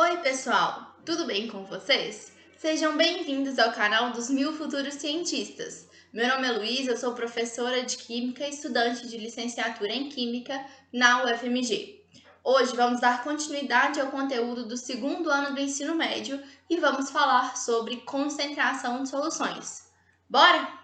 Oi, pessoal! Tudo bem com vocês? Sejam bem-vindos ao canal dos Mil Futuros Cientistas. Meu nome é Luísa, eu sou professora de Química e estudante de licenciatura em Química na UFMG. Hoje vamos dar continuidade ao conteúdo do segundo ano do ensino médio e vamos falar sobre concentração de soluções. Bora?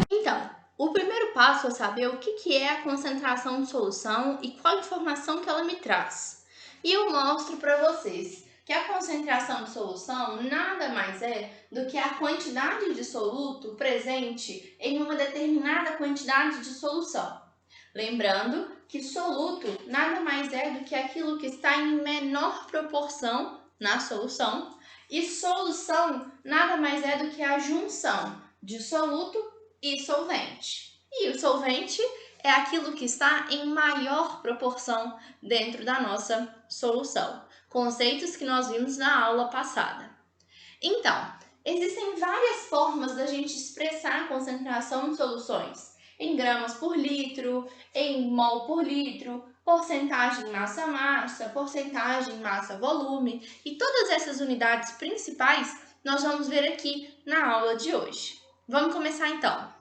Então, o primeiro passo é saber o que é a concentração de solução e qual informação que ela me traz. E eu mostro para vocês que a concentração de solução nada mais é do que a quantidade de soluto presente em uma determinada quantidade de solução. Lembrando que soluto nada mais é do que aquilo que está em menor proporção na solução, e solução nada mais é do que a junção de soluto e solvente. E o solvente é aquilo que está em maior proporção dentro da nossa solução. Conceitos que nós vimos na aula passada. Então, existem várias formas da gente expressar a concentração de soluções. Em gramas por litro, em mol por litro, porcentagem massa-massa, porcentagem massa-volume. E todas essas unidades principais nós vamos ver aqui na aula de hoje. Vamos começar então.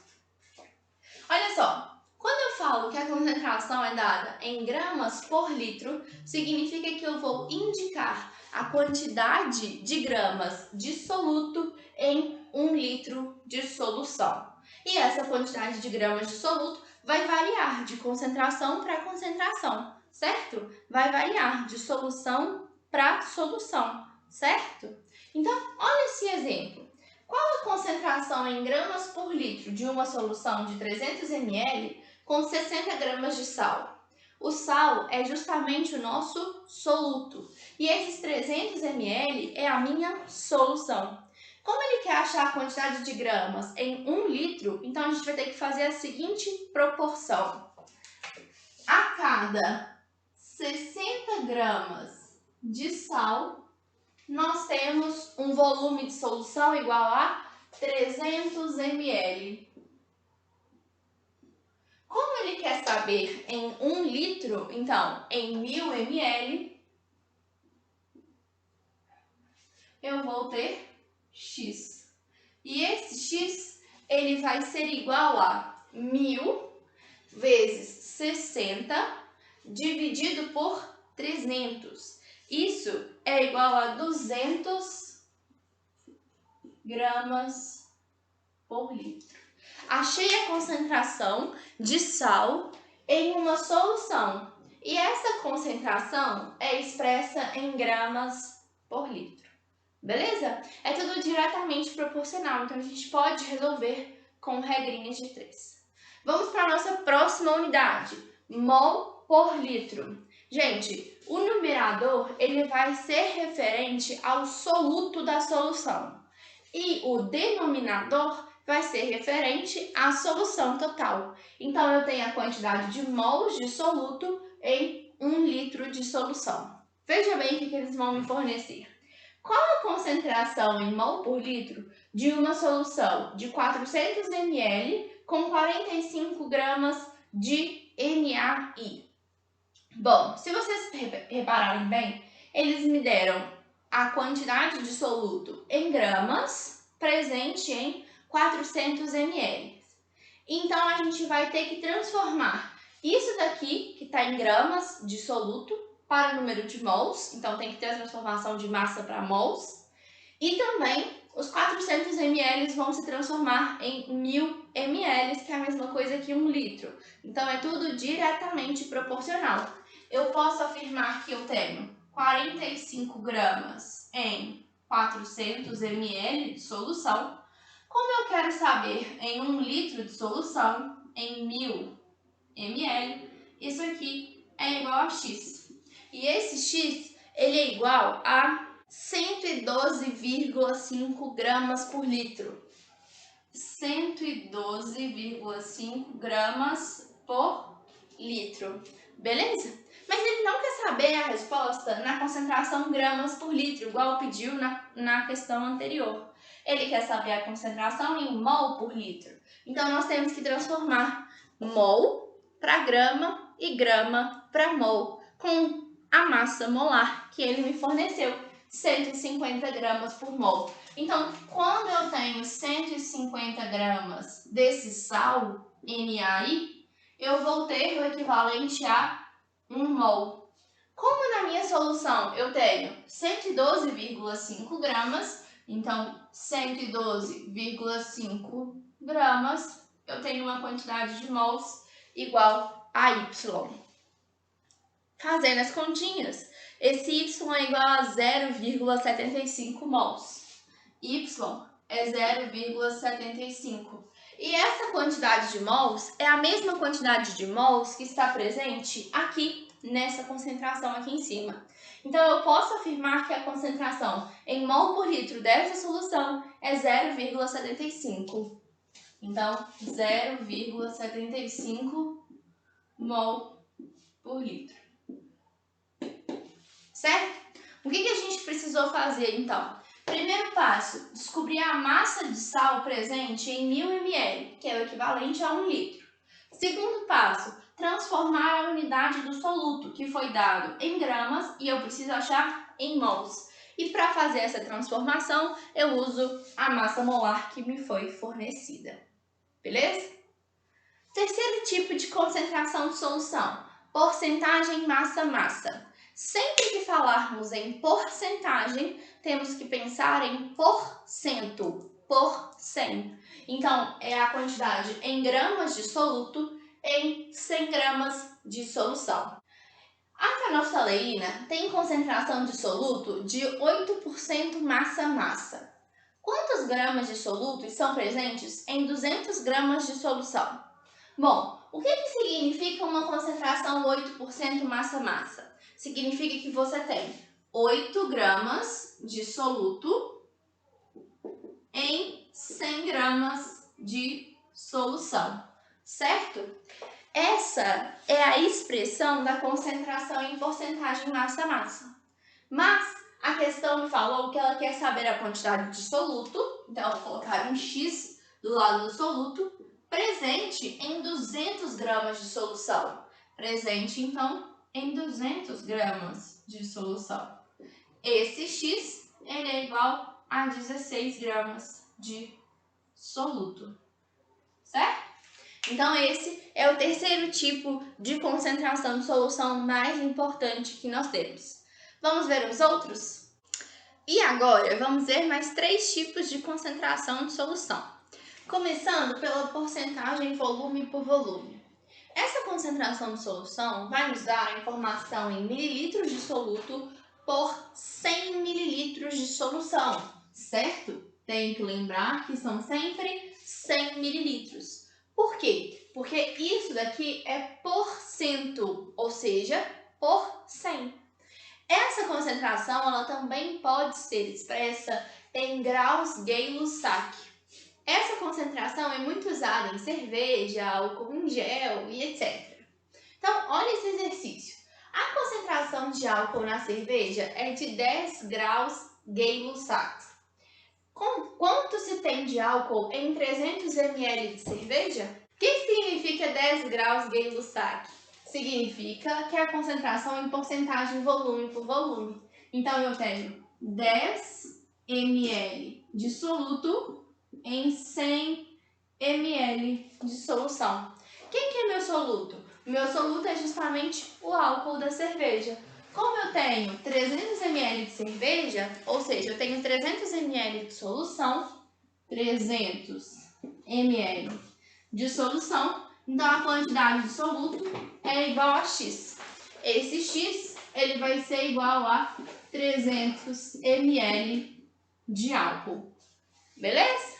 Olha só, quando eu falo que a concentração é dada em gramas por litro, significa que eu vou indicar a quantidade de gramas de soluto em 1 litro de solução. E essa quantidade de gramas de soluto vai variar de concentração para concentração, certo? Vai variar de solução para solução, certo? Então, olha esse exemplo. Qual a concentração em gramas por litro de uma solução de 300 ml com 60 gramas de sal? O sal é justamente o nosso soluto e esses 300 ml é a minha solução. Como ele quer achar a quantidade de gramas em 1 litro, então a gente vai ter que fazer a seguinte proporção. A cada 60 gramas de sal, nós temos um volume de solução igual a 300 ml. Como ele quer saber em 1 litro, então em 1000 ml, eu vou ter X. E esse X, ele vai ser igual a 1000 vezes 60 dividido por 300. Isso é igual a 200 gramas por litro. Achei a concentração de sal em uma solução. E essa concentração é expressa em gramas por litro. Beleza? É tudo diretamente proporcional, então a gente pode resolver com regrinhas de 3. Vamos para a nossa próxima unidade, mol por litro. Gente, o numerador ele vai ser referente ao soluto da solução e o denominador vai ser referente à solução total. Então, eu tenho a quantidade de mols de soluto em 1 litro de solução. Veja bem o que eles vão me fornecer. Qual a concentração em mol por litro de uma solução de 400 ml com 45 gramas de NaI? Bom, se vocês repararem bem, eles me deram a quantidade de soluto em gramas presente em 400 ml. Então, a gente vai ter que transformar isso daqui, que está em gramas de soluto, para o número de mols, então tem que ter a transformação de massa para mols, e também os 400 ml vão se transformar em 1000 ml, que é a mesma coisa que 1 litro. Então é tudo diretamente proporcional. Eu posso afirmar que eu tenho 45 gramas em 400 ml de solução. Como eu quero saber em 1 litro de solução, em 1000 ml, isso aqui é igual a X. E esse X, ele é igual a 112,5 gramas por litro. 112,5 gramas por litro. Beleza? Mas ele não quer saber a resposta na concentração gramas por litro, igual pediu na questão anterior. Ele quer saber a concentração em mol por litro. Então, nós temos que transformar mol para grama e grama para mol com a massa molar que ele me forneceu, 150 gramas por mol. Então, quando eu tenho 150 gramas desse sal NaI, eu vou ter o equivalente a 1 mol. Como na minha solução eu tenho 112,5 gramas, então 112,5 gramas, eu tenho uma quantidade de mols igual a Y. Fazendo as continhas, esse Y é igual a 0,75 mols. Y é 0,75. E essa quantidade de mols é a mesma quantidade de mols que está presente aqui nessa concentração aqui em cima. Então, eu posso afirmar que a concentração em mol por litro dessa solução é 0,75. Então, 0,75 mol por litro. Certo? O que a gente precisou fazer, então? Primeiro passo, descobrir a massa de sal presente em 1000 ml, que é o equivalente a 1 litro. Segundo passo, transformar a unidade do soluto, que foi dado em gramas, e eu preciso achar em mols. E para fazer essa transformação, eu uso a massa molar que me foi fornecida. Beleza? Terceiro tipo de concentração de solução, porcentagem massa-massa. Sempre que falarmos em porcentagem, temos que pensar em porcento, por 100. Então, é a quantidade em gramas de soluto em 100 gramas de solução. A fenolftaleína tem concentração de soluto de 8% massa-massa. Quantos gramas de soluto estão presentes em 200 gramas de solução? Bom, o que significa uma concentração 8% massa-massa? Significa que você tem 8 gramas de soluto em 100 gramas de solução, certo? Essa é a expressão da concentração em porcentagem massa-massa. Mas a questão me falou que ela quer saber a quantidade de soluto, então eu vou colocar um X do lado do soluto, presente em 200 gramas de solução. Presente, então, em 200 gramas de solução. Esse X ele é igual a 16 gramas de soluto, certo? Então, esse é o terceiro tipo de concentração de solução mais importante que nós temos. Vamos ver os outros? E agora, vamos ver mais 3 tipos de concentração de solução. Começando pela porcentagem volume por volume. Essa concentração de solução vai nos dar a informação em mililitros de soluto por 100 mililitros de solução, certo? Tem que lembrar que são sempre 100 mililitros. Por quê? Porque isso daqui é porcento, ou seja, por 100. Essa concentração ela também pode ser expressa em graus Gay-Lussac. Essa concentração é muito usada em cerveja, álcool em gel e etc. Então, olha esse exercício. A concentração de álcool na cerveja é de 10 graus Gay-Lussac. Quanto se tem de álcool em 300 ml de cerveja? O que significa 10 graus Gay-Lussac? Significa que é a concentração em porcentagem volume por volume. Então, eu tenho 10 ml de soluto em 100 ml de solução. Quem que é meu soluto? Meu soluto é justamente o álcool da cerveja. Como eu tenho 300 ml de cerveja, ou seja, eu tenho 300 ml de solução, 300 ml de solução, então a quantidade de soluto é igual a X. Esse X ele vai ser igual a 300 ml de álcool. Beleza?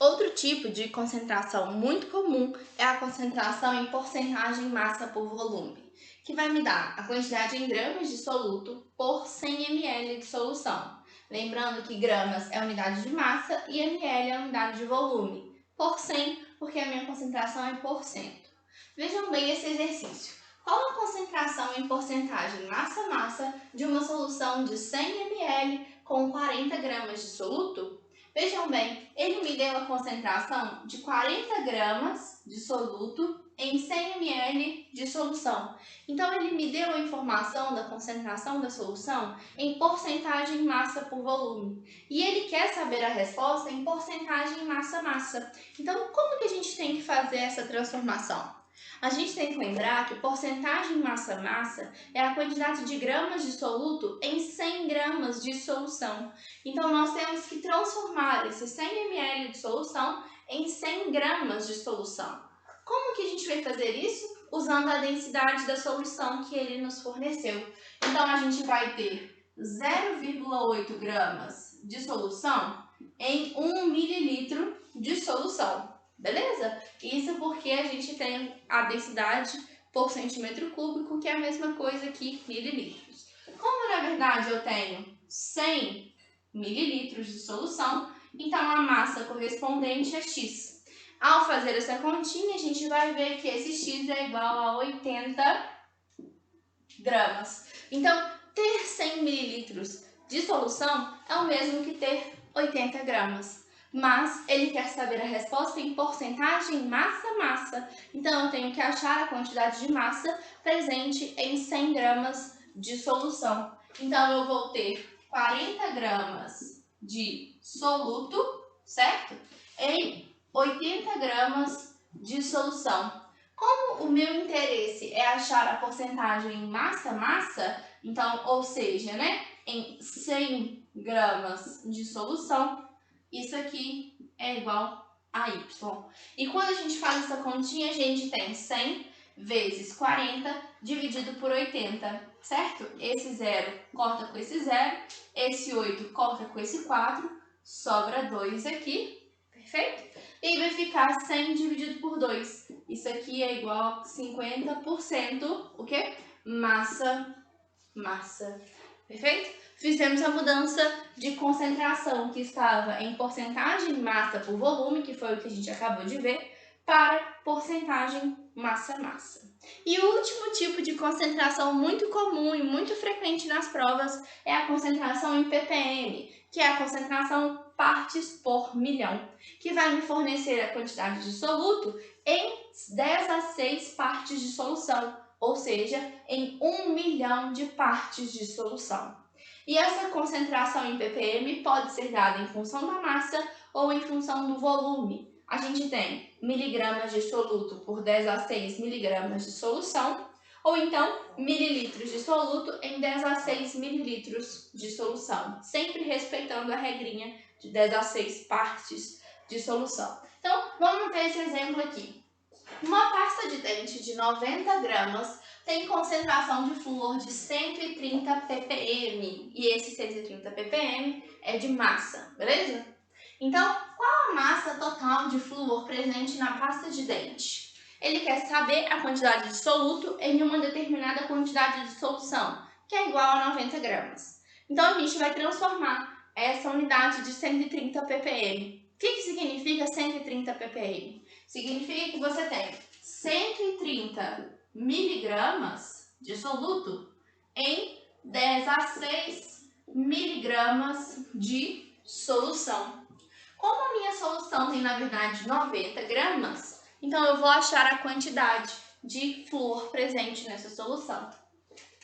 Outro tipo de concentração muito comum é a concentração em porcentagem massa por volume, que vai me dar a quantidade em gramas de soluto por 100 ml de solução. Lembrando que gramas é a unidade de massa e ml é a unidade de volume. Por 100, porque a minha concentração é por cento. Vejam bem esse exercício. Qual a concentração em porcentagem massa-massa de uma solução de 100 ml com 40 gramas de soluto? Vejam bem, ele me deu a concentração de 40 gramas de soluto em 100 ml de solução. Então, ele me deu a informação da concentração da solução em porcentagem massa por volume. E ele quer saber a resposta em porcentagem massa-massa. Então, como que a gente tem que fazer essa transformação? A gente tem que lembrar que porcentagem massa-massa é a quantidade de gramas de soluto em 100 gramas de solução. Então, nós temos que transformar esses 100 ml de solução em 100 gramas de solução. Como que a gente vai fazer isso? Usando a densidade da solução que ele nos forneceu. Então, a gente vai ter 0,8 gramas de solução em 1 mililitro de solução. Beleza? Isso porque a gente tem a densidade por centímetro cúbico, que é a mesma coisa que mililitros. Como na verdade eu tenho 100 mililitros de solução, então a massa correspondente é X. Ao fazer essa continha, a gente vai ver que esse X é igual a 80 gramas. Então, ter 100 mililitros de solução é o mesmo que ter 80 gramas. Mas ele quer saber a resposta em porcentagem massa-massa. Então, eu tenho que achar a quantidade de massa presente em 100 gramas de solução. Então, eu vou ter 40 gramas de soluto, certo? Em 80 gramas de solução. Como o meu interesse é achar a porcentagem massa-massa, então, ou seja, né, em 100 gramas de solução, isso aqui é igual a Y. E quando a gente faz essa continha, a gente tem 100 vezes 40 dividido por 80, certo? Esse 0 corta com esse 0, esse 8 corta com esse 4, sobra 2 aqui, perfeito? E vai ficar 100 dividido por 2. Isso aqui é igual a 50%, o quê? Massa, perfeito? Fizemos a mudança de concentração que estava em porcentagem massa por volume, que foi o que a gente acabou de ver, para porcentagem massa-massa. E o último tipo de concentração muito comum e muito frequente nas provas é a concentração em ppm, que é a concentração partes por milhão, que vai me fornecer a quantidade de soluto em 10 a 6 partes de solução, ou seja, em 1 milhão de partes de solução. E essa concentração em ppm pode ser dada em função da massa ou em função do volume. A gente tem miligramas de soluto por 10 a 6 miligramas de solução, ou então mililitros de soluto em 10 a 6 mililitros de solução, sempre respeitando a regrinha de 10 a 6 partes de solução. Então, vamos ver esse exemplo aqui. Uma pasta de dente de 90 gramas tem concentração de flúor de 130 ppm, e esse 130 ppm é de massa, beleza? Então, qual a massa total de flúor presente na pasta de dente? Ele quer saber a quantidade de soluto em uma determinada quantidade de solução, que é igual a 90 gramas. Então, a gente vai transformar essa unidade de 130 ppm. O que significa 130 ppm? Significa que você tem 130 miligramas de soluto em 10 a 6 miligramas de solução. Como a minha solução tem, na verdade, 90 gramas, então eu vou achar a quantidade de flúor presente nessa solução.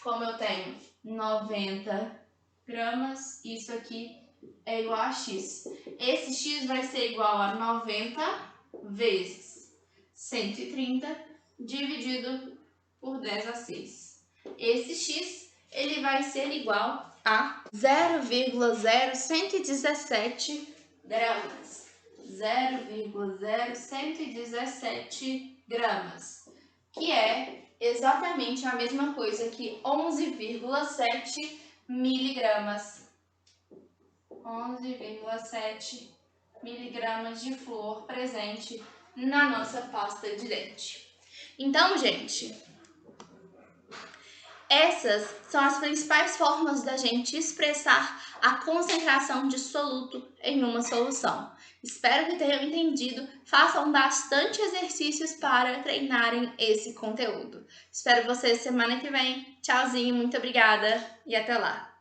Como eu tenho 90 gramas, isso aqui é igual a X. Esse X vai ser igual a 90 vezes 130 dividido por 10 a 6. Esse X ele vai ser igual a 0,0117 gramas. 0,0117 gramas, que é exatamente a mesma coisa que 11,7 miligramas. 11,7 miligramas de flúor presente na nossa pasta de dente. Então, gente, essas são as principais formas da gente expressar a concentração de soluto em uma solução. Espero que tenham entendido. Façam bastante exercícios para treinarem esse conteúdo. Espero vocês semana que vem. Tchauzinho, muito obrigada e até lá!